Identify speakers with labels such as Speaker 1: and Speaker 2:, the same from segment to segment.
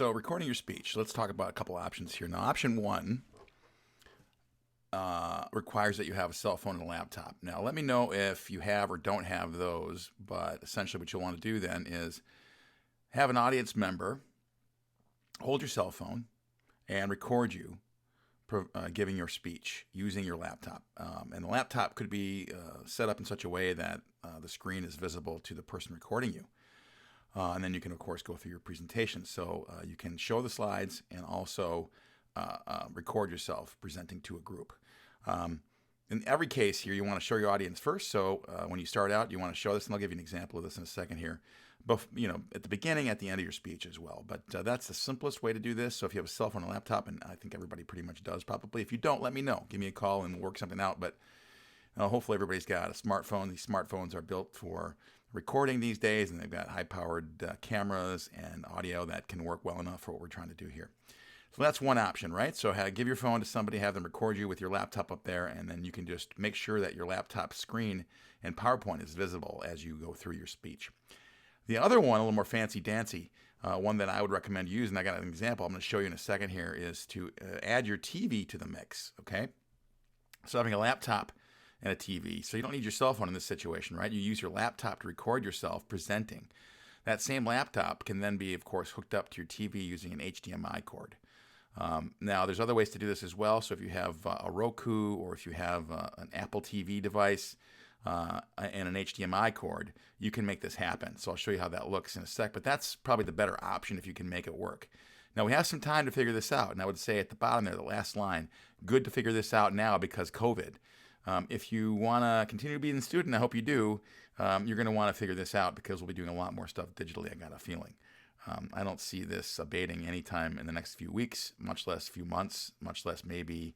Speaker 1: So recording your speech. Let's talk about a couple options here. Now, option one requires that you have a cell phone and a laptop. Now, let me know if you have or don't have those, but essentially what you'll want to do then is have an audience member hold your cell phone and record you giving your speech using your laptop. And the laptop could be set up in such a way that the screen is visible to the person recording you. And then you can, of course, go through your presentation. So you can show the slides and also record yourself presenting to a group. In every case here, you want to show your audience first. So when you start out, you want to show this, and I'll give you an example of this in a second here. But at the beginning, at the end of your speech as well. But that's the simplest way to do this. So if you have a cell phone and laptop, and I think everybody pretty much does probably. If you don't, let me know. Give me a call and we'll work something out. But hopefully everybody's got a smartphone. These smartphones are built for recording these days, and they've got high-powered cameras and audio that can work well enough for what we're trying to do here. So that's one option, right? So give your phone to somebody, have them record you with your laptop up there, and then you can just make sure that your laptop screen and PowerPoint is visible as you go through your speech. The other one, a little more fancy-dancy, one that I would recommend you use, and I got an example I'm going to show you in a second here, is to add your TV to the mix, okay? So having a laptop and a TV. So you don't need your cell phone in this situation, right? You use your laptop to record yourself presenting. That same laptop can then be, of course, hooked up to your TV using an HDMI cord. Now, there's other ways to do this as well. So if you have a Roku or if you have an Apple TV device and an HDMI cord, you can make this happen. So I'll show you how that looks in a sec, but that's probably the better option if you can make it work. Now, we have some time to figure this out, and I would say at the bottom there, the last line, good to figure this out now because COVID. If you want to continue to be a student, I hope you do, you're going to want to figure this out because we'll be doing a lot more stuff digitally, I got a feeling. I don't see this abating anytime in the next few weeks, much less few months, much less maybe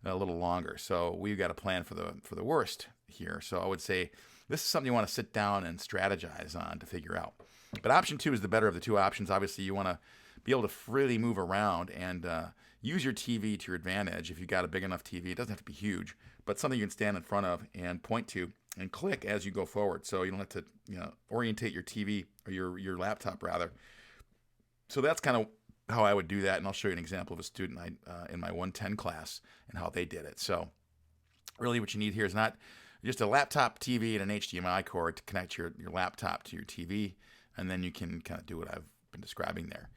Speaker 1: a little longer. So we've got a plan for the worst here. So I would say this is something you want to sit down and strategize on to figure out. But option two is the better of the two options. Obviously, you want to be able to freely move around and use your TV to your advantage. If you've got a big enough TV, it doesn't have to be huge, but something you can stand in front of and point to and click as you go forward. So you don't have to orientate your TV or your laptop rather. So that's kind of how I would do that, and I'll show you an example of a student in my 110 class and how they did it. So really what you need here is not just a laptop, TV, and an HDMI cord to connect your laptop to your TV, and then you can kind of do what I've been describing there.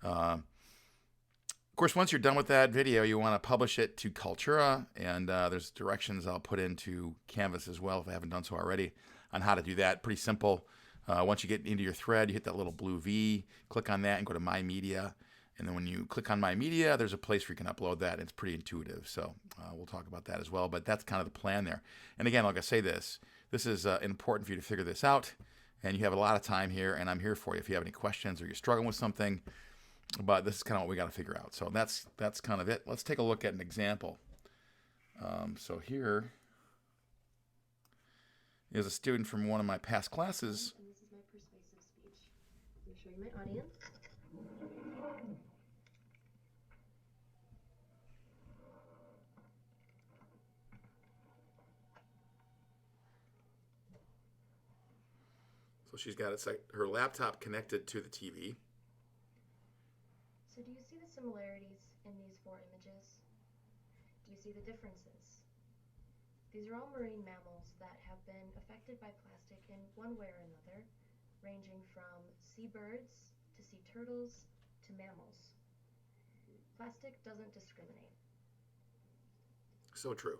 Speaker 1: Of course, once you're done with that video, you want to publish it to Kaltura, and there's directions I'll put into Canvas as well if I haven't done so already on how to do that. Pretty simple. Once you get into your thread, you hit that little blue V, click on that and go to My Media. And then when you click on My Media, there's a place where you can upload that. It's pretty intuitive, so we'll talk about that as well. But that's kind of the plan there. And again, like I say, this is important for you to figure this out, and you have a lot of time here, and I'm here for you if you have any questions or you're struggling with something. But this is kind of what we got to figure out. So that's kind of it. Let's take a look at an example. So here is a student from one of my past classes.
Speaker 2: And this is my persuasive speech. Let me show you my audience.
Speaker 1: So she's got her laptop connected to the TV.
Speaker 2: So do you see the similarities in these four images? Do you see the differences? These are all marine mammals that have been affected by plastic in one way or another, ranging from seabirds to sea turtles to mammals. Plastic doesn't discriminate.
Speaker 1: So true.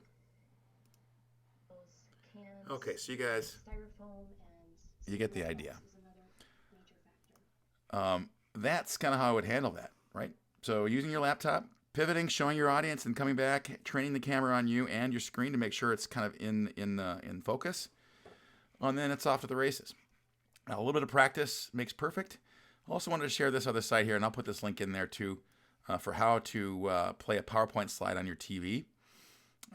Speaker 2: Those cans,
Speaker 1: Okay, so you guys,
Speaker 2: styrofoam, and
Speaker 1: you get the idea.
Speaker 2: is another major factor.
Speaker 1: That's kind of how I would handle that, right? So using your laptop, pivoting, showing your audience, and coming back, training the camera on you and your screen to make sure it's kind of in focus, and then it's off to the races. Now, a little bit of practice makes perfect. I also wanted to share this other site here, and I'll put this link in there too, for how to play a PowerPoint slide on your TV.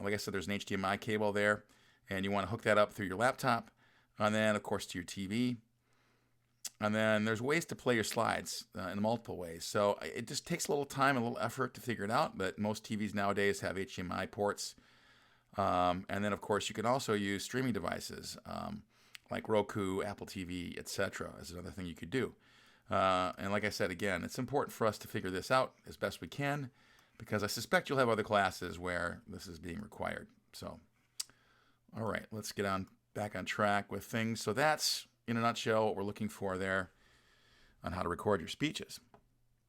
Speaker 1: Like I said, there's an HDMI cable there, and you want to hook that up through your laptop, and then, of course, to your TV. And then there's ways to play your slides in multiple ways. So it just takes a little time and a little effort to figure it out, but most TVs nowadays have HDMI ports. And then, of course, you can also use streaming devices like Roku, Apple TV, etc. is another thing you could do. And like I said, again, it's important for us to figure this out as best we can, because I suspect you'll have other classes where this is being required. So, all right, let's get back on track with things. So that's, in a nutshell, what we're looking for there on how to record your speeches.